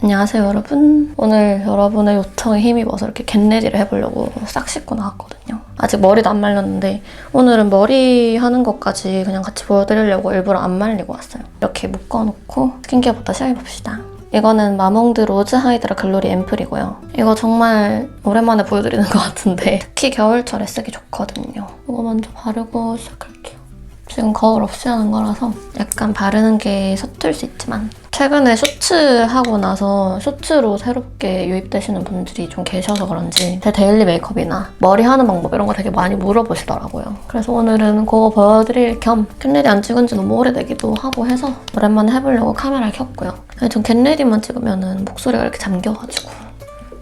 안녕하세요 여러분. 오늘 여러분의 요청에 힘입어서 이렇게 겟레디를 해보려고 싹 씻고 나왔거든요. 아직 머리도 안 말렸는데 오늘은 머리 하는 것까지 그냥 같이 보여드리려고 일부러 안 말리고 왔어요. 이렇게 묶어놓고 스킨케어부터 시작해봅시다. 이거는 마몽드 로즈 하이드라 글로리 앰플이고요. 이거 정말 오랜만에 보여드리는 것 같은데 특히 겨울철에 쓰기 좋거든요. 이거 먼저 바르고 시작할게요. 지금 거울 없이 하는 거라서 약간 바르는 게 서툴 수 있지만 최근에 쇼츠 하고 나서 쇼츠로 새롭게 유입되시는 분들이 좀 계셔서 그런지 제 데일리 메이크업이나 머리 하는 방법 이런 거 되게 많이 물어보시더라고요. 그래서 오늘은 그거 보여드릴 겸 겟레디 안 찍은 지 너무 오래되기도 하고 해서 오랜만에 해보려고 카메라를 켰고요. 전 겟레디만 찍으면 목소리가 이렇게 잠겨가지고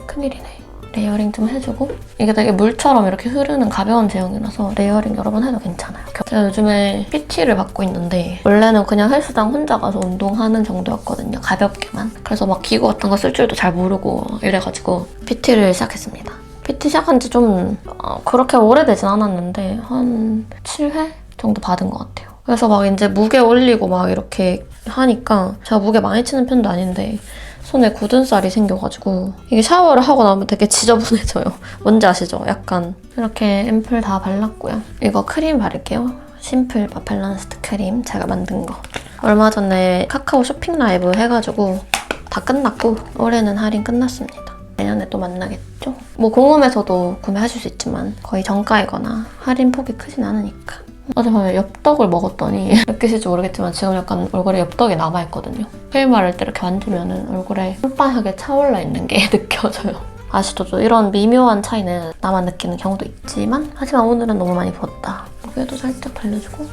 큰일이네. 레이어링 좀 해주고 이게 되게 물처럼 이렇게 흐르는 가벼운 제형이라서 레이어링 여러 번 해도 괜찮아요. 제가 요즘에 PT를 받고 있는데 원래는 그냥 헬스장 혼자 가서 운동하는 정도였거든요. 가볍게만. 그래서 막 기구 같은 거 쓸 줄도 잘 모르고 이래가지고 PT를 시작했습니다. PT 시작한 지 좀 그렇게 오래되진 않았는데 한 7회 정도 받은 것 같아요. 그래서 막 이제 무게 올리고 막 이렇게 하니까 제가 무게 많이 치는 편도 아닌데 손에 굳은 살이 생겨가지고 이게 샤워를 하고 나면 되게 지저분해져요. 뭔지 아시죠? 약간 이렇게 앰플 다 발랐고요. 이거 크림 바를게요. 심플 밸런스드 크림 제가 만든 거. 얼마 전에 카카오 쇼핑 라이브 해가지고 다 끝났고 올해는 할인 끝났습니다. 내년에 또 만나겠죠? 뭐 공홈에서도 구매하실 수 있지만 거의 정가이거나 할인 폭이 크진 않으니까. 어젯밤에 엽떡을 먹었더니 느끼실지 모르겠지만 지금 약간 얼굴에 엽떡이 남아있거든요. 크림 바를 때 이렇게 만지면 얼굴에 빤빤하게 차올라 있는 게 느껴져요. 아시죠? 이런 미묘한 차이는 나만 느끼는 경우도 있지만 하지만 오늘은 너무 많이 부었다. 목에도 살짝 발려주고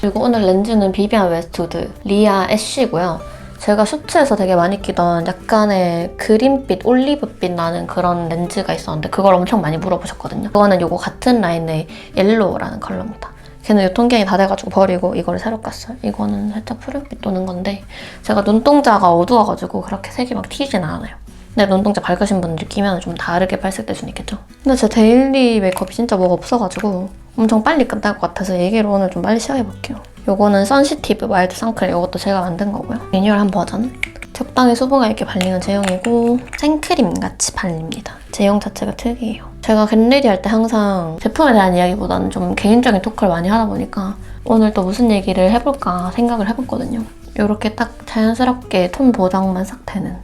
그리고 오늘 렌즈는 비비안 웨스트우드 리아 애쉬고요. 제가 슈츠에서 되게 많이 끼던 약간의 그린빛, 올리브빛 나는 그런 렌즈가 있었는데 그걸 엄청 많이 물어보셨거든요. 그거는 이거 같은 라인의 옐로우라는 컬러입니다. 걔는 유통기한이 다 돼가지고 버리고 이거를 새로 깠어요. 이거는 살짝 푸른빛 도는 건데 제가 눈동자가 어두워가지고 그렇게 색이 막 튀진 않아요. 근데 눈동자 밝으신 분들 끼면 좀 다르게 발색될 수는 있겠죠? 근데 제 데일리 메이크업이 진짜 뭐가 없어가지고 엄청 빨리 끝날 것 같아서 얘기를 오늘 좀 빨리 시작해볼게요. 요거는 선시티브 마일드 선크림, 이것도 제가 만든 거고요. 매뉴얼한 버전. 적당히 수분감 있게 발리는 제형이고 생크림 같이 발립니다. 제형 자체가 특이해요. 제가 겟레디 할 때 항상 제품에 대한 이야기보다는 좀 개인적인 토크를 많이 하다 보니까 오늘 또 무슨 얘기를 해볼까 생각을 해봤거든요. 이렇게 딱 자연스럽게 톤 보정만 싹 되는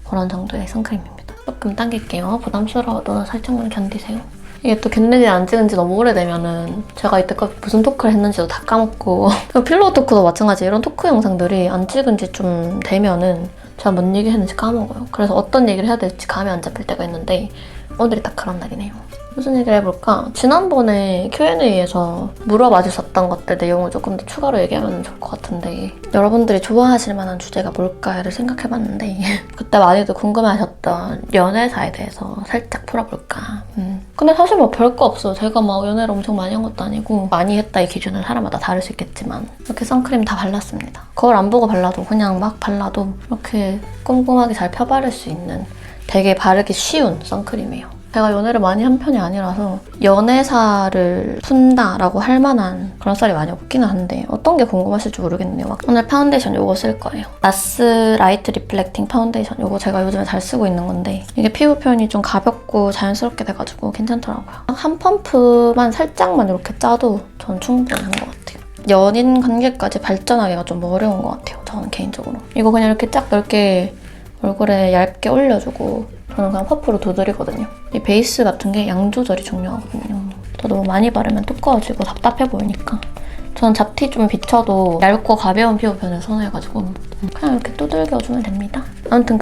그런 정도의 선크림입니다. 조금 당길게요. 부담스러워도 살짝만 견디세요. 이게 또 겟레디 안 찍은 지 너무 오래되면은 제가 이때까지 무슨 토크를 했는지도 다 까먹고 필로우 토크도 마찬가지. 이런 토크 영상들이 안 찍은 지 좀 되면은 제가 뭔 얘기 했는지 까먹어요. 그래서 어떤 얘기를 해야 될지 감이 안 잡힐 때가 있는데 오늘이 딱 그런 날이네요. 무슨 얘기를 해볼까? 지난번에 Q&A에서 물어봐주셨던 것들 내용을 조금 더 추가로 얘기하면 좋을 것 같은데 여러분들이 좋아하실 만한 주제가 뭘까를 생각해봤는데 그때 많이들 궁금해하셨던 연애사에 대해서 살짝 풀어볼까. 근데 사실 뭐 별거 없어요. 제가 막 연애를 엄청 많이 한 것도 아니고 많이 했다 이 기준은 사람마다 다를 수 있겠지만 이렇게 선크림 다 발랐습니다. 거울 안 보고 발라도 그냥 막 발라도 이렇게 꼼꼼하게 잘 펴바를 수 있는 되게 바르기 쉬운 선크림이에요. 제가 연애를 많이 한 편이 아니라서 연애사를 푼다라고 할 만한 그런 썰이 많이 없기는 한데 어떤 게 궁금하실지 모르겠네요. 오늘 파운데이션 이거 쓸 거예요. 나스 라이트 리플렉팅 파운데이션. 이거 제가 요즘에 잘 쓰고 있는 건데 이게 피부 표현이 좀 가볍고 자연스럽게 돼가지고 괜찮더라고요. 한 펌프만 살짝만 이렇게 짜도 전 충분한 것 같아요. 연인 관계까지 발전하기가 좀 어려운 것 같아요. 저는 개인적으로. 이거 그냥 이렇게 쫙 넓게 얼굴에 얇게 올려주고 저는 그냥 퍼프로 두드리거든요. 이 베이스 같은 게 양 조절이 중요하거든요. 또 너무 많이 바르면 두꺼워지고 답답해 보이니까 저는 잡티 좀 비쳐도 얇고 가벼운 피부 표현을 선호해가지고 그냥 이렇게 두들겨주면 됩니다. 아무튼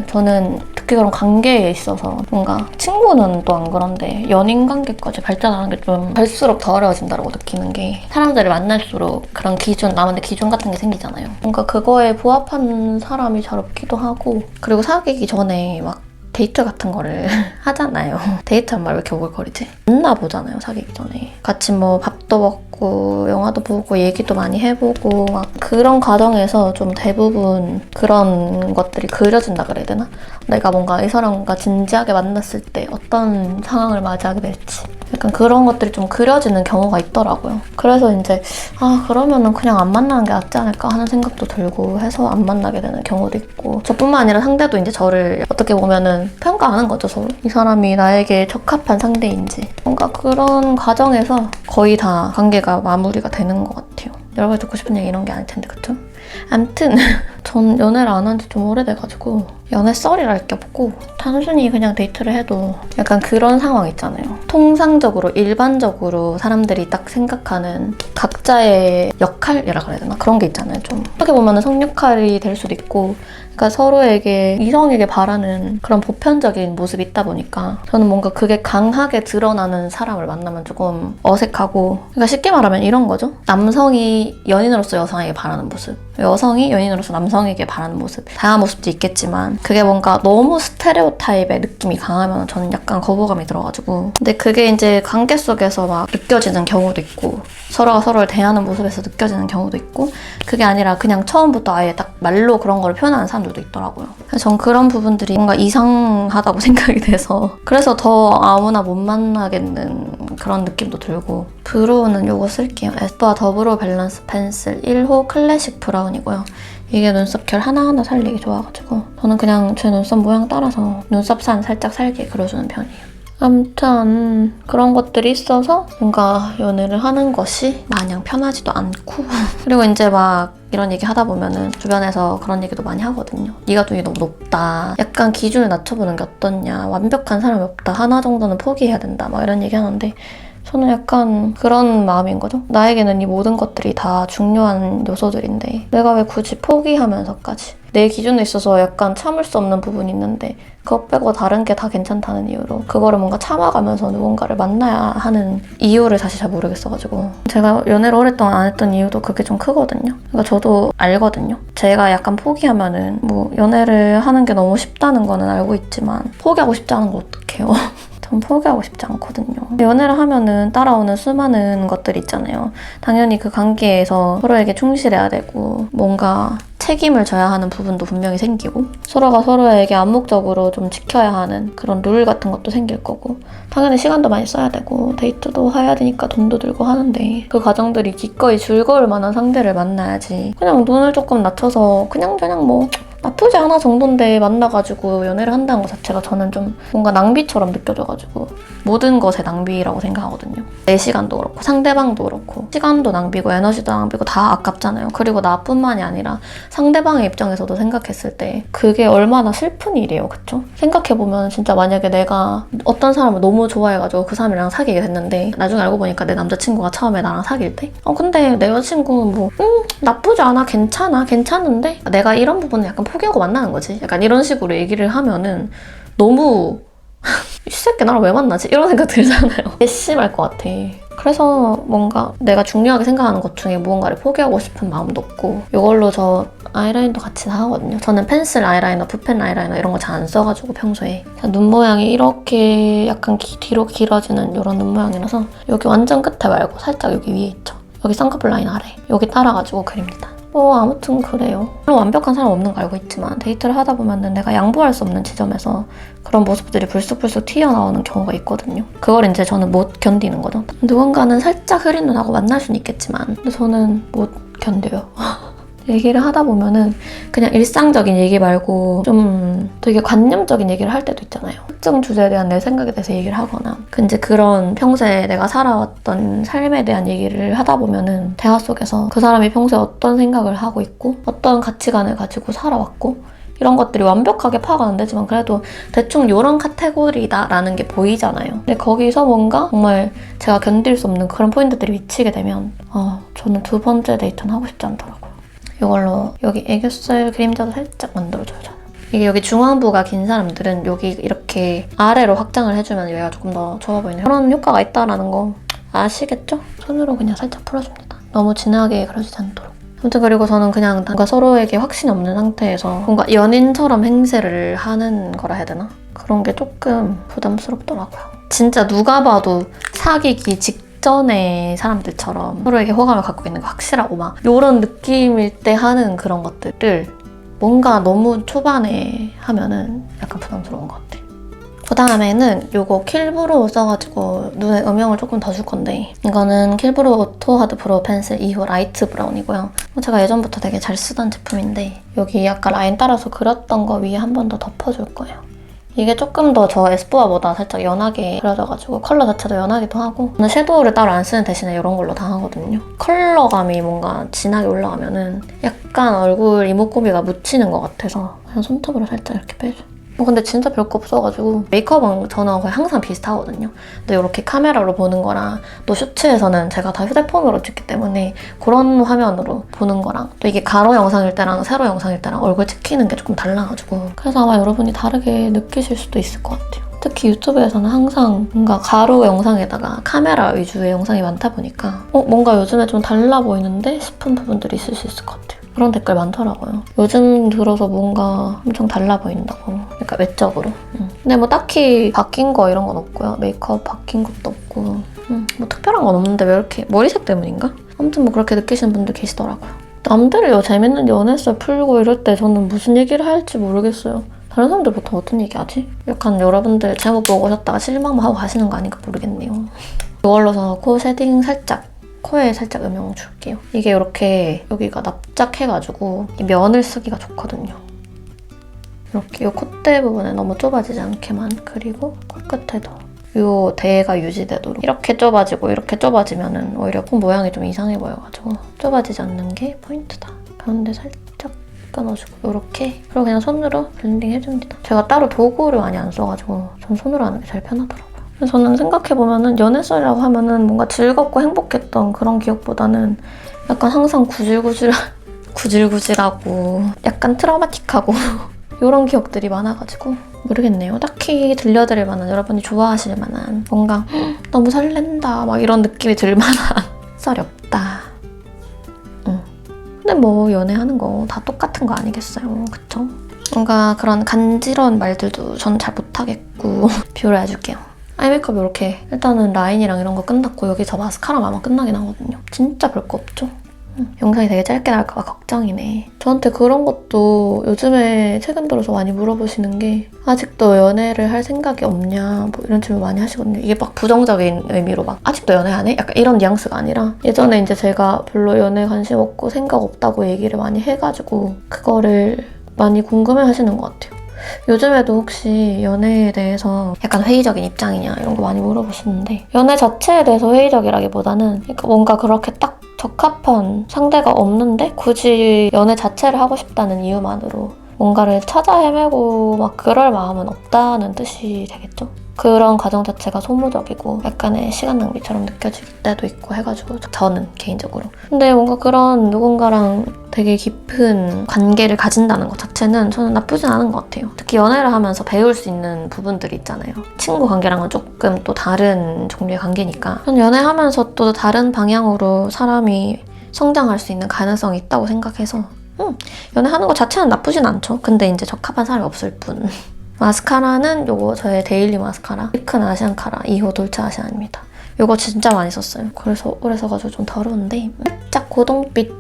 저는 특히 그런 관계에 있어서 뭔가 친구는 또 안 그런데 연인 관계까지 발전하는 게 좀 갈수록 더 어려워진다고 느끼는 게 사람들을 만날수록 그런 기준, 나만의 기준 같은 게 생기잖아요. 뭔가 그거에 부합하는 사람이 잘 없기도 하고 그리고 사귀기 전에 막 데이트 같은 거를 하잖아요. 데이트한 말 왜 이렇게 오글거리지? 만나보잖아요, 사귀기 전에. 같이 뭐 밥도 먹고 마시고 영화도 보고 얘기도 많이 해보고 막 그런 과정에서 좀 대부분 그런 것들이 그려진다 그래야 되나? 내가 뭔가 이 사람과 진지하게 만났을 때 어떤 상황을 맞이하게 될지 약간 그런 것들이 좀 그려지는 경우가 있더라고요. 그래서 이제 그러면은 그냥 안 만나는 게 낫지 않을까 하는 생각도 들고 해서 안 만나게 되는 경우도 있고, 저뿐만 아니라 상대도 이제 저를 어떻게 보면은 평가하는 거죠, 서로. 이 사람이 나에게 적합한 상대인지. 뭔가 그런 과정에서 거의 다 관계가 마무리가 되는 것 같아요. 여러분이 듣고 싶은 얘기 이런 게 아닐 텐데, 그쵸? 암튼 전 연애를 안 한 지 좀 오래돼가지고 연애 썰이랄 게 없고 단순히 그냥 데이트를 해도 약간 그런 상황 있잖아요. 통상적으로 일반적으로 사람들이 딱 생각하는 각자의 역할이라 그래야 되나? 그런 게 있잖아요. 좀 어떻게 보면 성역할이 될 수도 있고, 그러니까 서로에게 이성에게 바라는 그런 보편적인 모습이 있다 보니까 저는 뭔가 그게 강하게 드러나는 사람을 만나면 조금 어색하고, 그러니까 쉽게 말하면 이런 거죠. 남성이 연인으로서 여성에게 바라는 모습, 여성이 연인으로서 남성에게 바라는 모습, 다양한 모습도 있겠지만 그게 뭔가 너무 스테레오타입의 느낌이 강하면 저는 약간 거부감이 들어가지고, 근데 그게 이제 관계 속에서 막 느껴지는 경우도 있고 서로가 서로를 대하는 모습에서 느껴지는 경우도 있고, 그게 아니라 그냥 처음부터 아예 딱 말로 그런 걸 표현하는 사람들도 있더라고요. 그래서 전 그런 부분들이 뭔가 이상하다고 생각이 돼서 그래서 더 아무나 못 만나겠는 그런 느낌도 들고. 브로우는 요거 쓸게요. 에스쁘아 더브로우 밸런스 펜슬 1호 클래식 브라운이고요. 이게 눈썹 결 하나하나 살리기 좋아가지고 저는 그냥 제 눈썹 모양 따라서 눈썹산 살짝 살게 그려주는 편이에요. 아무튼 그런 것들이 있어서 뭔가 연애를 하는 것이 마냥 편하지도 않고 그리고 이제 막 이런 얘기 하다 보면은 주변에서 그런 얘기도 많이 하거든요. 네가 눈이 너무 높다. 약간 기준을 낮춰보는 게 어떻냐. 완벽한 사람이 없다. 하나 정도는 포기해야 된다. 막 이런 얘기 하는데 저는 약간 그런 마음인 거죠. 나에게는 이 모든 것들이 다 중요한 요소들인데 내가 왜 굳이 포기하면서까지 내 기준에 있어서 약간 참을 수 없는 부분이 있는데 그것 빼고 다른 게 다 괜찮다는 이유로 그거를 뭔가 참아가면서 누군가를 만나야 하는 이유를 사실 잘 모르겠어가지고 제가 연애를 오랫동안 안 했던 이유도 그게 좀 크거든요. 그러니까 저도 알거든요. 제가 약간 포기하면은 뭐 연애를 하는 게 너무 쉽다는 거는 알고 있지만 포기하고 싶지 않은 걸 어떡해요. 전 포기하고 싶지 않거든요. 연애를 하면은 따라오는 수많은 것들이 있잖아요. 당연히 그 관계에서 서로에게 충실해야 되고 뭔가 책임을 져야 하는 부분도 분명히 생기고 서로가 서로에게 암묵적으로 좀 지켜야 하는 그런 룰 같은 것도 생길 거고 당연히 시간도 많이 써야 되고 데이트도 해야 되니까 돈도 들고 하는데 그 과정들이 기꺼이 즐거울 만한 상대를 만나야지 그냥 눈을 조금 낮춰서 그냥 뭐 나쁘지 않아 정도인데 만나가지고 연애를 한다는 것 자체가 저는 좀 뭔가 낭비처럼 느껴져가지고 모든 것의 낭비라고 생각하거든요. 내 시간도 그렇고 상대방도 그렇고 시간도 낭비고 에너지도 낭비고 다 아깝잖아요. 그리고 나뿐만이 아니라 상대방의 입장에서도 생각했을 때 그게 얼마나 슬픈 일이에요. 그쵸? 생각해보면 진짜 만약에 내가 어떤 사람을 너무 좋아해가지고 그 사람이랑 사귀게 됐는데 나중에 알고 보니까 내 남자친구가 처음에 나랑 사귈 때 근데 내 여자친구는 뭐 나쁘지 않아 괜찮은데 내가 이런 부분은 약간 포기하고 만나는 거지. 약간 이런 식으로 얘기를 하면은 너무 이 새끼 나랑 왜 만나지? 이런 생각 들잖아요. 괘씸할 것 같아. 그래서 뭔가 내가 중요하게 생각하는 것 중에 무언가를 포기하고 싶은 마음도 없고 이걸로 저 아이라인도 같이 다 하거든요. 저는 펜슬 아이라이너, 붓펜 아이라이너 이런 거 잘 안 써가지고 평소에 눈 모양이 이렇게 약간 뒤로 길어지는 이런 눈 모양이라서 여기 완전 끝에 말고 살짝 여기 위에 있죠. 여기 쌍꺼풀 라인 아래 여기 따라가지고 그립니다. 아무튼 그래요. 물론 완벽한 사람 없는 거 알고 있지만 데이트를 하다 보면은 내가 양보할 수 없는 지점에서 그런 모습들이 불쑥불쑥 튀어나오는 경우가 있거든요. 그걸 이제 저는 못 견디는 거죠. 누군가는 살짝 흐린 눈하고 만날 수는 있겠지만 근데 저는 못 견뎌요. 얘기를 하다 보면은 그냥 일상적인 얘기 말고 좀 되게 관념적인 얘기를 할 때도 있잖아요. 특정 주제에 대한 내 생각에 대해서 얘기를 하거나 이제 그런 평소에 내가 살아왔던 삶에 대한 얘기를 하다 보면은 대화 속에서 그 사람이 평소에 어떤 생각을 하고 있고 어떤 가치관을 가지고 살아왔고 이런 것들이 완벽하게 파악은 안 되지만 그래도 대충 이런 카테고리다라는 게 보이잖아요. 근데 거기서 뭔가 정말 제가 견딜 수 없는 그런 포인트들이 미치게 되면 저는 두 번째 데이트는 하고 싶지 않더라고요. 이걸로 여기 애교살 그림자도 살짝 만들어줘요. 저는. 이게 여기 중안부가 긴 사람들은 여기 이렇게 아래로 확장을 해주면 얘가 조금 더 좋아 보이네요. 그런 효과가 있다는 거 아시겠죠? 손으로 그냥 살짝 풀어줍니다. 너무 진하게 그려지지 않도록. 아무튼 그리고 저는 그냥 뭔가 서로에게 확신이 없는 상태에서 뭔가 연인처럼 행세를 하는 거라 해야 되나? 그런 게 조금 부담스럽더라고요. 진짜 누가 봐도 사귀기 직전의 사람들처럼 서로에게 호감을 갖고 있는 거 확실하고 막 이런 느낌일 때 하는 그런 것들을 뭔가 너무 초반에 하면은 약간 부담스러운 것 같아. 그 다음에는 이거 킬브로 써가지고 눈에 음영을 조금 더 줄 건데, 이거는 킬브로 오토 하드 브로우 펜슬 2호 라이트 브라운이고요. 제가 예전부터 되게 잘 쓰던 제품인데 여기 약간 라인 따라서 그렸던 거 위에 한 번 더 덮어줄 거예요. 이게 조금 더 저 에스쁘아보다 살짝 연하게 그려져가지고 컬러 자체도 연하기도 하고, 저는 섀도우를 따로 안 쓰는 대신에 이런 걸로 다 하거든요. 컬러감이 뭔가 진하게 올라가면은 약간 얼굴 이목구비가 묻히는 것 같아서 그냥 손톱으로 살짝 이렇게 빼줘. 근데 진짜 별거 없어가지고 메이크업은 저는 거의 항상 비슷하거든요. 근데 이렇게 카메라로 보는 거랑 또 슈트에서는 제가 다 휴대폰으로 찍기 때문에 그런 화면으로 보는 거랑 또 이게 가로 영상일 때랑 세로 영상일 때랑 얼굴 찍히는 게 조금 달라가지고, 그래서 아마 여러분이 다르게 느끼실 수도 있을 것 같아요. 특히 유튜브에서는 항상 뭔가 가로 영상에다가 카메라 위주의 영상이 많다 보니까 뭔가 요즘에 좀 달라 보이는데 싶은 부분들이 있을 수 있을 것 같아요. 그런 댓글 많더라고요. 요즘 들어서 뭔가 엄청 달라 보인다고. 그러니까 외적으로. 근데 뭐 딱히 바뀐 거 이런 건 없고요. 메이크업 바뀐 것도 없고. 뭐 특별한 건 없는데 왜 이렇게 머리색 때문인가? 아무튼 뭐 그렇게 느끼시는 분들 계시더라고요. 남들이 재밌는 연애썰 풀고 이럴 때 저는 무슨 얘기를 할지 모르겠어요. 다른 사람들 보통 어떤 얘기하지? 약간 여러분들 제목 보고 오셨다가 실망만 하고 가시는 거 아닌가 모르겠네요. 이걸로서 코 쉐딩 살짝, 코에 살짝 음영 줄게요. 이게 이렇게 여기가 납작해가지고 면을 쓰기가 좋거든요. 이렇게 이 콧대 부분에 너무 좁아지지 않게만, 그리고 코끝에도 이 대가 유지되도록. 이렇게 좁아지고 이렇게 좁아지면은 오히려 코 모양이 좀 이상해 보여가지고 좁아지지 않는 게 포인트다. 가운데 살짝 끊어주고 이렇게, 그리고 그냥 손으로 블렌딩 해줍니다. 제가 따로 도구를 많이 안 써가지고 전 손으로 하는 게 제일 편하더라고요. 저는 생각해보면은 연애썰이라고 하면은 뭔가 즐겁고 행복했던 그런 기억보다는 약간 항상 구질구질하고 약간 트라우마틱하고 이런 기억들이 많아가지고 모르겠네요. 딱히 들려드릴 만한, 여러분이 좋아하실 만한, 뭔가 너무 설렌다 막 이런 느낌이 들 만한 썰이 없다. 근데 뭐 연애하는 거 다 똑같은 거 아니겠어요, 그쵸? 뭔가 그런 간지러운 말들도 전 잘 못하겠고 비유를 해줄게요. 아이 메이크업 이렇게 일단은 라인이랑 이런 거 끝났고 여기서 마스카라가 아마 끝나긴 하거든요. 진짜 별거 없죠? 영상이 되게 짧게 나올까 봐 걱정이네. 저한테 그런 것도 요즘에 최근 들어서 많이 물어보시는 게, 아직도 연애를 할 생각이 없냐 뭐 이런 질문 많이 하시거든요. 이게 막 부정적인 의미로 막 아직도 연애 안 해? 약간 이런 뉘앙스가 아니라, 예전에 이제 제가 별로 연애 관심 없고 생각 없다고 얘기를 많이 해가지고 그거를 많이 궁금해 하시는 것 같아요. 요즘에도 혹시 연애에 대해서 약간 회의적인 입장이냐 이런 거 많이 물어보시는데, 연애 자체에 대해서 회의적이라기보다는 그러니까 뭔가 그렇게 딱 적합한 상대가 없는데 굳이 연애 자체를 하고 싶다는 이유만으로 뭔가를 찾아 헤매고 막 그럴 마음은 없다는 뜻이 되겠죠? 그런 과정 자체가 소모적이고 약간의 시간 낭비처럼 느껴질 때도 있고 해가지고, 저는 개인적으로. 근데 뭔가 그런 누군가랑 되게 깊은 관계를 가진다는 것 자체는 저는 나쁘진 않은 것 같아요. 특히 연애를 하면서 배울 수 있는 부분들이 있잖아요. 친구 관계랑은 조금 또 다른 종류의 관계니까. 저는 연애하면서 또 다른 방향으로 사람이 성장할 수 있는 가능성이 있다고 생각해서 연애하는 것 자체는 나쁘진 않죠. 근데 이제 적합한 사람이 없을 뿐. 마스카라는 요거 저의 데일리 마스카라 힐큰 아시안 카라 2호 돌체 아시안입니다. 요거 진짜 많이 썼어요. 그래서 오래 써가지고 좀 더러운데, 살짝 고동빛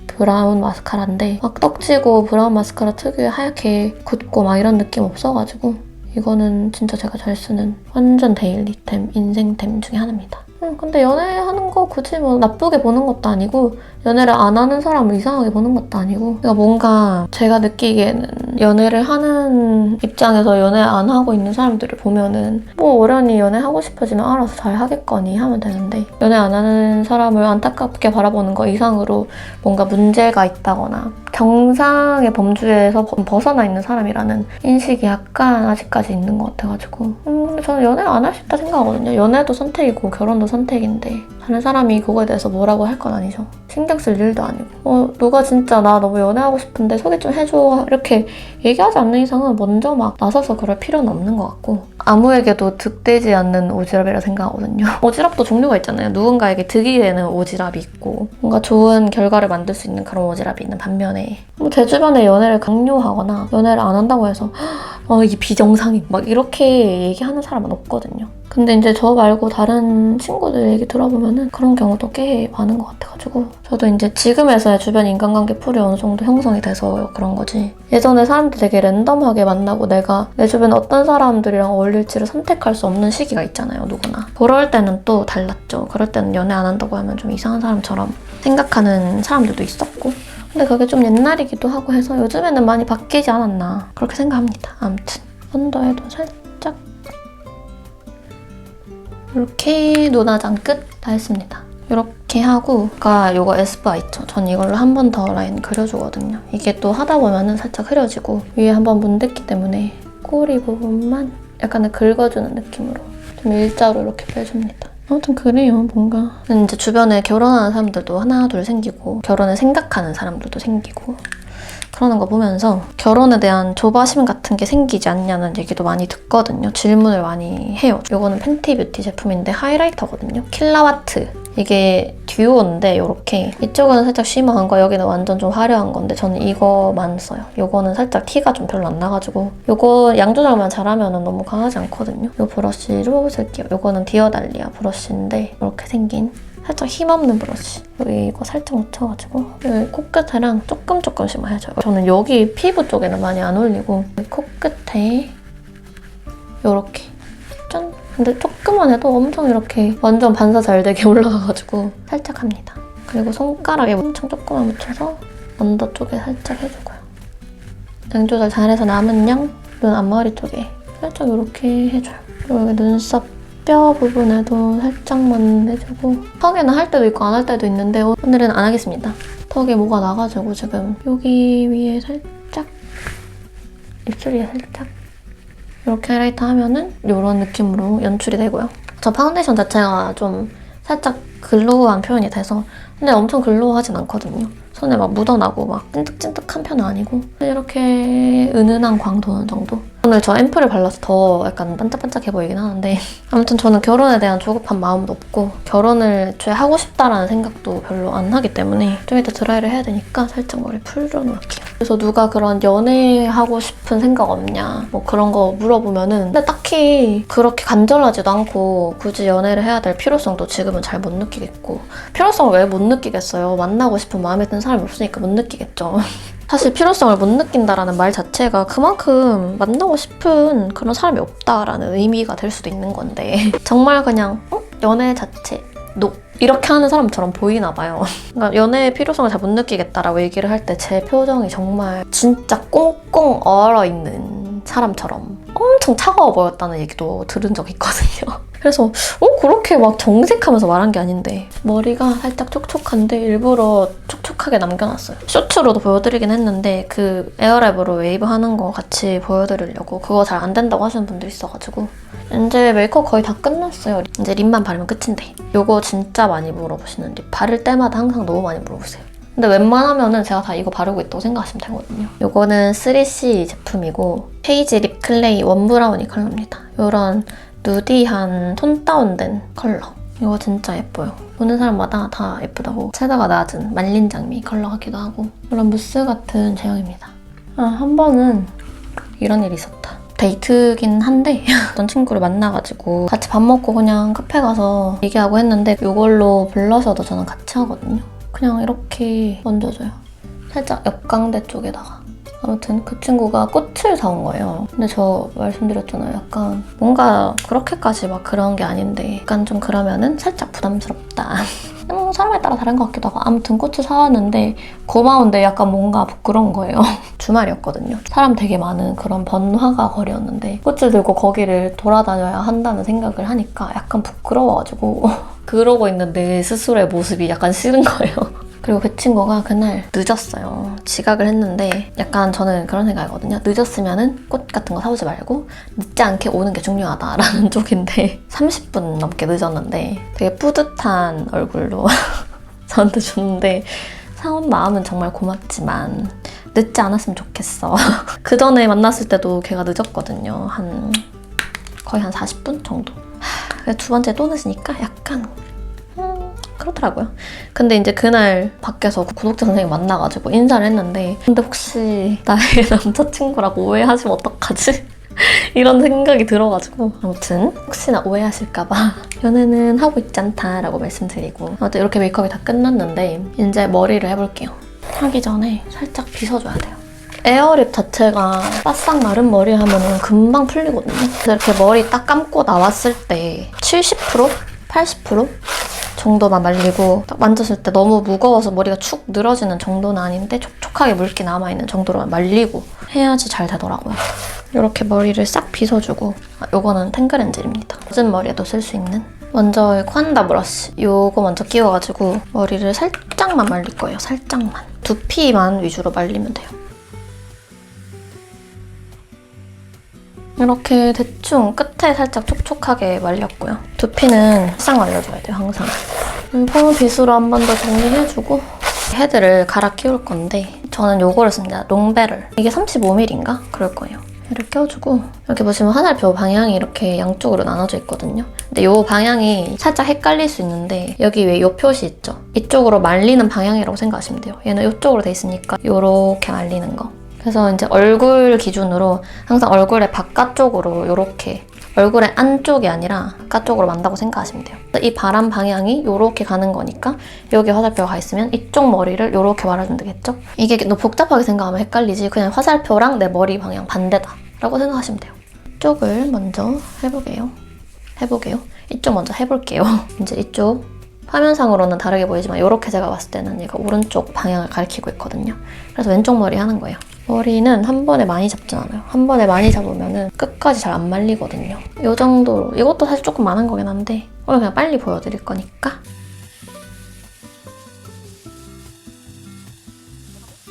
브라운 마스카라인데 막 떡지고 브라운 마스카라 특유의 하얗게 굳고 막 이런 느낌 없어가지고 이거는 진짜 제가 잘 쓰는 완전 데일리템, 인생템 중에 하나입니다. 근데 연애하는 거 굳이 뭐 나쁘게 보는 것도 아니고 연애를 안 하는 사람을 이상하게 보는 것도 아니고, 그러니까 뭔가 제가 느끼기에는 연애를 하는 입장에서 연애 안 하고 있는 사람들을 보면은 뭐 어련히 연애하고 싶어지면 알아서 잘 하겠거니 하면 되는데, 연애 안 하는 사람을 안타깝게 바라보는 거 이상으로 뭔가 문제가 있다거나 정상의 범주에서 벗어나 있는 사람이라는 인식이 약간 아직까지 있는 것 같아가지고 근데 저는 연애 안 할 수 있다 생각하거든요. 연애도 선택이고 결혼도 선택인데 다른 사람이 그거에 대해서 뭐라고 할 건 아니죠. 신경 쓸 일도 아니고 누가 진짜 나 너무 연애하고 싶은데 소개 좀 해줘 이렇게 얘기하지 않는 이상은 먼저 막 나서서 그럴 필요는 없는 것 같고, 아무에게도 득되지 않는 오지랖이라 생각하거든요. 오지랖도 종류가 있잖아요. 누군가에게 득이 되는 오지랖이 있고 뭔가 좋은 결과를 만들 수 있는 그런 오지랖이 있는 반면에, 제 주변에 연애를 강요하거나 연애를 안 한다고 해서 이게 비정상인 막 이렇게 얘기하는 사람은 없거든요. 근데 이제 저 말고 다른 친구들 얘기 들어보면은 그런 경우도 꽤 많은 것 같아가지고 저도 이제 지금에서야 주변 인간관계 풀이 어느 정도 형성이 돼서 그런 거지. 예전에 사람들 되게 랜덤하게 만나고 내가 내 주변에 어떤 사람들이랑 어울릴지를 선택할 수 없는 시기가 있잖아요, 누구나. 그럴 때는 또 달랐죠. 그럴 때는 연애 안 한다고 하면 좀 이상한 사람처럼 생각하는 사람들도 있었고, 근데 그게 좀 옛날이기도 하고 해서 요즘에는 많이 바뀌지 않았나 그렇게 생각합니다. 아무튼 언더에도 살짝 이렇게 눈화장 끝 다 했습니다. 이렇게 하고, 요거 에스쁘아 있죠? 전 이걸로 한 번 더 라인 그려주거든요. 이게 또 하다 보면은 살짝 흐려지고 위에 한번 문댔기 때문에 꼬리 부분만 약간은 긁어주는 느낌으로 좀 일자로 이렇게 빼줍니다. 아무튼 그래요. 뭔가 이제 주변에 결혼하는 사람들도 하나 둘 생기고 결혼을 생각하는 사람들도 생기고 그러는 거 보면서 결혼에 대한 조바심 같은 게 생기지 않냐는 얘기도 많이 듣거든요. 질문을 많이 해요. 이거는 팬티 뷰티 제품인데 하이라이터거든요. 킬라와트. 이게 듀오인데 이렇게 이쪽은 살짝 쉬머한 거, 여기는 완전 좀 화려한 건데 저는 이거만 써요. 이거는 살짝 티가 좀 별로 안 나가지고 이거 양 조절만 잘하면 너무 강하지 않거든요. 이 브러쉬로 쓸게요. 이거는 디어달리아 브러쉬인데 이렇게 생긴 살짝 힘없는 브러쉬. 여기 이거 살짝 묻혀가지고 여기 코끝에랑 조금씩만 해줘요. 저는 여기 피부 쪽에는 많이 안 올리고 여기 코끝에 이렇게 짠! 근데 조금만 해도 엄청 이렇게 완전 반사 잘 되게 올라가가지고 살짝 합니다. 그리고 손가락에 엄청 조금만 묻혀서 언더 쪽에 살짝 해주고요. 양 조절 잘해서 남은 양 눈 앞머리 쪽에 살짝 이렇게 해줘요. 그리고 여기 눈썹 뼈 부분에도 살짝만 해주고, 턱에는 할 때도 있고 안 할 때도 있는데 오늘은 안 하겠습니다. 턱에 뭐가 나가지고 지금 여기 위에 살짝, 입술에 살짝 이렇게 하이라이터 하면은 이런 느낌으로 연출이 되고요. 저 파운데이션 자체가 좀 살짝 글로우한 표현이 돼서, 근데 엄청 글로우하진 않거든요. 손에 막 묻어나고 막 찐득찐득한 편은 아니고 이렇게 은은한 광 도는 정도? 오늘 저 앰플을 발라서 더 약간 반짝반짝해 보이긴 하는데 아무튼 저는 결혼에 대한 조급한 마음도 없고 결혼을 애초에 하고 싶다라는 생각도 별로 안 하기 때문에 좀 이따 드라이를 해야 되니까 살짝 머리 풀어놓을게요. 그래서 누가 그런 연애하고 싶은 생각 없냐 뭐 그런 거 물어보면은 근데 딱히 그렇게 간절하지도 않고 굳이 연애를 해야 될 필요성도 지금은 잘 못 느끼겠고, 필요성을 왜 못 느끼겠어요? 만나고 싶은 마음에 드는 사람이 없으니까 못 느끼겠죠. 사실 필요성을 못 느낀다라는 말 자체가 그만큼 만나고 싶은 그런 사람이 없다라는 의미가 될 수도 있는 건데 정말 그냥 연애 자체 노 이렇게 하는 사람처럼 보이나 봐요. 그러니까 연애의 필요성을 잘 못 느끼겠다라고 얘기를 할 때 제 표정이 정말 진짜 꽁꽁 얼어있는 사람처럼 엄청 차가워 보였다는 얘기도 들은 적이 있거든요. 그래서 그렇게 막 정색하면서 말한 게 아닌데 머리가 살짝 촉촉한데 일부러 촉촉하게 남겨놨어요. 쇼츠로도 보여드리긴 했는데 그 에어랩으로 웨이브 하는 거 같이 보여드리려고 그거 잘 안 된다고 하시는 분도 있어가지고 이제 메이크업 거의 다 끝났어요. 이제 립만 바르면 끝인데 이거 진짜 많이 물어보시는 립 바를 때마다 항상 너무 많이 물어보세요. 근데 웬만하면은 제가 다 이거 바르고 있다고 생각하시면 되거든요. 이거는 3C 제품이고 페이지 립 클레이 원 브라우니 컬러입니다. 이런 누디한 톤 다운된 컬러. 이거 진짜 예뻐요. 보는 사람마다 다 예쁘다고. 채도가 낮은 말린 장미 컬러 같기도 하고 이런 무스 같은 제형입니다. 한 번은 이런 일이 있었다. 데이트긴 한데 어떤 친구를 만나가지고 같이 밥 먹고 그냥 카페 가서 얘기하고 했는데 이걸로 블러셔도 저는 같이 하거든요. 그냥 이렇게 얹어줘요. 살짝 옆광대 쪽에다가. 아무튼 그 친구가 꽃을 사온 거예요. 근데 저 말씀드렸잖아요. 약간 뭔가 그렇게까지 막 그런 게 아닌데 약간 좀 그러면은 살짝 부담스럽다. 사람에 따라 다른 것 같기도 하고 아무튼 꽃을 사왔는데 고마운데 약간 뭔가 부끄러운 거예요. 주말이었거든요. 사람 되게 많은 그런 번화가 거리였는데 꽃을 들고 거기를 돌아다녀야 한다는 생각을 하니까 약간 부끄러워가지고 그러고 있는 내 스스로의 모습이 약간 싫은 거예요. 그리고 그 친구가 그날 늦었어요. 지각을 했는데 약간 저는 그런 생각이거든요. 늦었으면은 꽃 같은 거 사오지 말고 늦지 않게 오는 게 중요하다라는 쪽인데 30분 넘게 늦었는데 되게 뿌듯한 얼굴로 저한테 줬는데 사온 마음은 정말 고맙지만 늦지 않았으면 좋겠어. 그 전에 만났을 때도 걔가 늦었거든요. 거의 한 40분 정도. 두 번째 또 늦으니까 약간 그렇더라고요. 근데 이제 그날 밖에서 구독자 선생님 만나가지고 인사를 했는데 근데 혹시 나의 남자친구라고 오해하시면 어떡하지? 이런 생각이 들어가지고 아무튼 혹시나 오해하실까봐 연애는 하고 있지 않다라고 말씀드리고 아무튼 이렇게 메이크업이 다 끝났는데 이제 머리를 해볼게요. 하기 전에 살짝 빗어줘야 돼요. 에어립 자체가 바싹 마른 머리 하면 금방 풀리거든요. 그래서 이렇게 머리 딱 감고 나왔을 때 70%? 80%? 정도만 말리고 딱 만졌을 때 너무 무거워서 머리가 축 늘어지는 정도는 아닌데 촉촉하게 물기 남아있는 정도로만 말리고 해야지 잘 되더라고요. 이렇게 머리를 싹 빗어주고 요거는 탱글엔젤입니다. 젖은 머리에도 쓸 수 있는 먼저 콴다 브러쉬 요거 먼저 끼워가지고 머리를 살짝만 말릴 거예요. 살짝만. 두피만 위주로 말리면 돼요. 이렇게 대충 끝에 살짝 촉촉하게 말렸고요. 두피는 싹 말려줘야 돼요, 항상. 펌 빗으로 한 번 더 정리해주고 헤드를 갈아 끼울 건데 저는 요거를 씁니다. 롱베럴. 이게 35mm인가? 그럴 거예요. 얘를 껴주고 이렇게 보시면 화살표 방향이 이렇게 양쪽으로 나눠져 있거든요. 근데 요 방향이 살짝 헷갈릴 수 있는데 여기 위에 요 표시 있죠? 이쪽으로 말리는 방향이라고 생각하시면 돼요. 얘는 이쪽으로 돼 있으니까 요렇게 말리는 거. 그래서 이제 얼굴 기준으로 항상 얼굴의 바깥쪽으로 이렇게 얼굴의 안쪽이 아니라 바깥쪽으로 만다고 생각하시면 돼요. 이 바람 방향이 이렇게 가는 거니까 여기 화살표가 가 있으면 이쪽 머리를 이렇게 말아주면 되겠죠? 이게 너무 복잡하게 생각하면 헷갈리지 그냥 화살표랑 내 머리 방향 반대다 라고 생각하시면 돼요. 이쪽을 먼저 해보게요. 이쪽 먼저 해볼게요. 이제 이쪽 화면상으로는 다르게 보이지만 이렇게 제가 봤을 때는 얘가 오른쪽 방향을 가리키고 있거든요. 그래서 왼쪽 머리 하는 거예요. 머리는 한 번에 많이 잡진 않아요. 한 번에 많이 잡으면 끝까지 잘 안 말리거든요. 이 정도로. 이것도 사실 조금 많은 거긴 한데 오늘 그냥 빨리 보여드릴 거니까.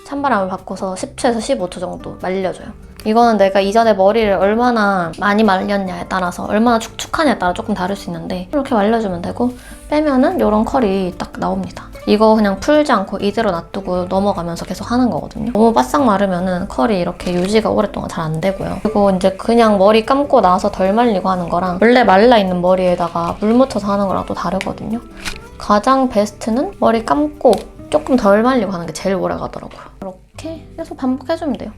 찬바람을 바꿔서 10초에서 15초 정도 말려줘요. 이거는 내가 이전에 머리를 얼마나 많이 말렸냐에 따라서 얼마나 축축하냐에 따라 조금 다를 수 있는데 이렇게 말려주면 되고 빼면은 이런 컬이 딱 나옵니다. 이거 그냥 풀지 않고 이대로 놔두고 넘어가면서 계속 하는 거거든요. 너무 바싹 마르면은 컬이 이렇게 유지가 오랫동안 잘 안 되고요. 그리고 이제 그냥 머리 감고 나서 덜 말리고 하는 거랑 원래 말라있는 머리에다가 물 묻혀서 하는 거랑 또 다르거든요. 가장 베스트는 머리 감고 조금 덜 말리고 하는 게 제일 오래 가더라고요. 이렇게 계속 반복해주면 돼요.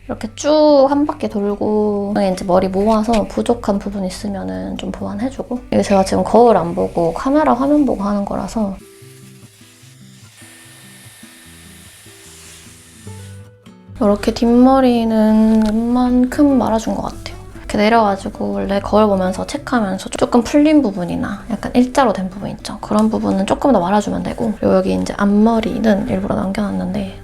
이렇게 쭉 한 바퀴 돌고 이제 머리 모아서 부족한 부분 있으면은 좀 보완해주고 이게 제가 지금 거울 안 보고 카메라 화면 보고 하는 거라서 이렇게 뒷머리는 웬만큼 말아준 것 같아요. 이렇게 내려가지고 원래 거울 보면서 체크하면서 조금 풀린 부분이나 약간 일자로 된 부분 있죠? 그런 부분은 조금 더 말아주면 되고 그리고 여기 이제 앞머리는 일부러 남겨놨는데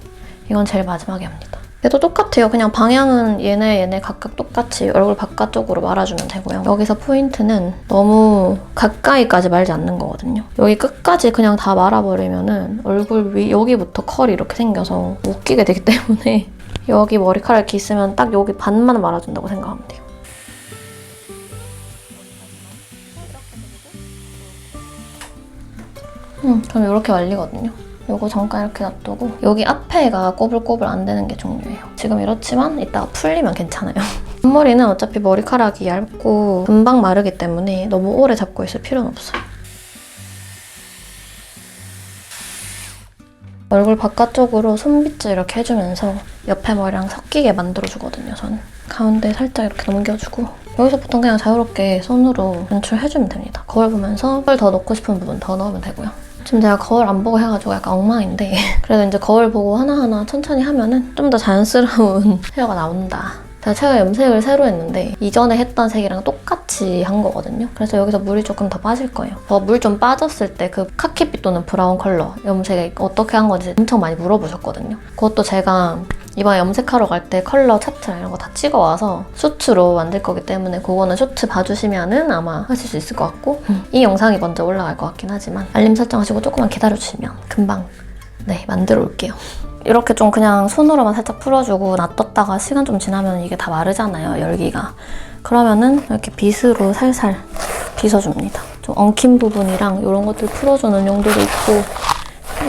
이건 제일 마지막에 합니다. 얘도 똑같아요. 그냥 방향은 얘네 각각 똑같이 얼굴 바깥쪽으로 말아주면 되고요. 여기서 포인트는 너무 가까이까지 말지 않는 거거든요. 여기 끝까지 그냥 다 말아버리면은 얼굴 위 여기부터 컬이 이렇게 생겨서 웃기게 되기 때문에 여기 머리카락 이렇게 있으면 딱 여기 반만 말아준다고 생각하면 돼요. 그럼 이렇게 말리거든요. 요거 잠깐 이렇게 놔두고 여기 앞에가 꼬불꼬불 안 되는 게 중요해요. 지금 이렇지만 이따가 풀리면 괜찮아요. 앞머리는 어차피 머리카락이 얇고 금방 마르기 때문에 너무 오래 잡고 있을 필요는 없어요. 얼굴 바깥쪽으로 손빗질 이렇게 해주면서 옆에 머리랑 섞이게 만들어주거든요, 저는. 가운데 살짝 이렇게 넘겨주고 여기서부터 그냥 자유롭게 손으로 연출해주면 됩니다. 거울 보면서 컬 더 넣고 싶은 부분 더 넣으면 되고요. 지금 제가 거울 안 보고 해가지고 약간 엉망인데 그래도 이제 거울 보고 하나하나 천천히 하면은 좀 더 자연스러운 헤어가 나온다. 제가 최근에 염색을 새로 했는데 이전에 했던 색이랑 똑같이 한 거거든요. 그래서 여기서 물이 조금 더 빠질 거예요. 물 좀 빠졌을 때 그 카키빛 또는 브라운 컬러 염색 어떻게 한 건지 엄청 많이 물어보셨거든요. 그것도 제가 이번에 염색하러 갈 때 컬러 차트랑 이런 거 다 찍어와서 슈트로 만들 거기 때문에 그거는 슈트 봐주시면은 아마 하실 수 있을 것 같고 이 영상이 먼저 올라갈 것 같긴 하지만 알림 설정하시고 조금만 기다려주시면 금방 만들어 올게요. 이렇게 좀 그냥 손으로만 살짝 풀어주고 놔뒀다가 시간 좀 지나면 이게 다 마르잖아요, 열기가. 그러면은 이렇게 빗으로 살살 빗어줍니다. 좀 엉킨 부분이랑 이런 것들 풀어주는 용도도 있고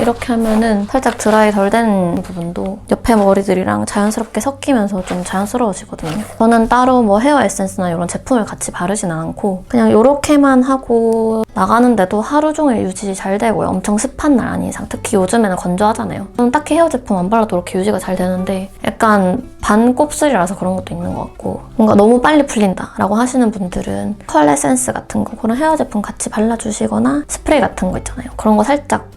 이렇게 하면은 살짝 드라이 덜 된 부분도 옆에 머리들이랑 자연스럽게 섞이면서 좀 자연스러워지거든요. 저는 따로 뭐 헤어 에센스나 이런 제품을 같이 바르진 않고 그냥 이렇게만 하고 나가는데도 하루 종일 유지 잘 되고요. 엄청 습한 날 아닌 이상. 특히 요즘에는 건조하잖아요. 저는 딱히 헤어 제품 안 발라도 이렇게 유지가 잘 되는데 약간 반 곱슬이라서 그런 것도 있는 것 같고 뭔가 너무 빨리 풀린다 라고 하시는 분들은 컬 에센스 같은 거 그런 헤어 제품 같이 발라주시거나 스프레이 같은 거 있잖아요. 그런 거 살짝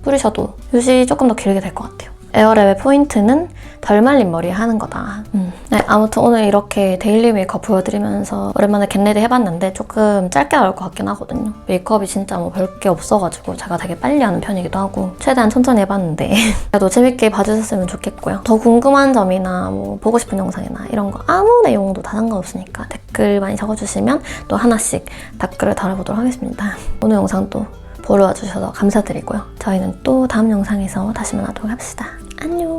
뿌리셔도 유지 조금 더 길게 될 것 같아요. 에어랩의 포인트는 덜 말린 머리에 하는 거다. 네, 아무튼 오늘 이렇게 데일리 메이크업 보여드리면서 오랜만에 겟레디 해봤는데 조금 짧게 나올 것 같긴 하거든요. 메이크업이 진짜 뭐 별게 없어가지고 제가 되게 빨리 하는 편이기도 하고 최대한 천천히 해봤는데 그래도 재밌게 봐주셨으면 좋겠고요. 더 궁금한 점이나 뭐 보고 싶은 영상이나 이런 거 아무 내용도 다 상관없으니까 댓글 많이 적어주시면 또 하나씩 댓글을 달아보도록 하겠습니다. 오늘 영상도 보러 와주셔서 감사드리고요. 저희는 또 다음 영상에서 다시 만나도록 합시다. 안녕!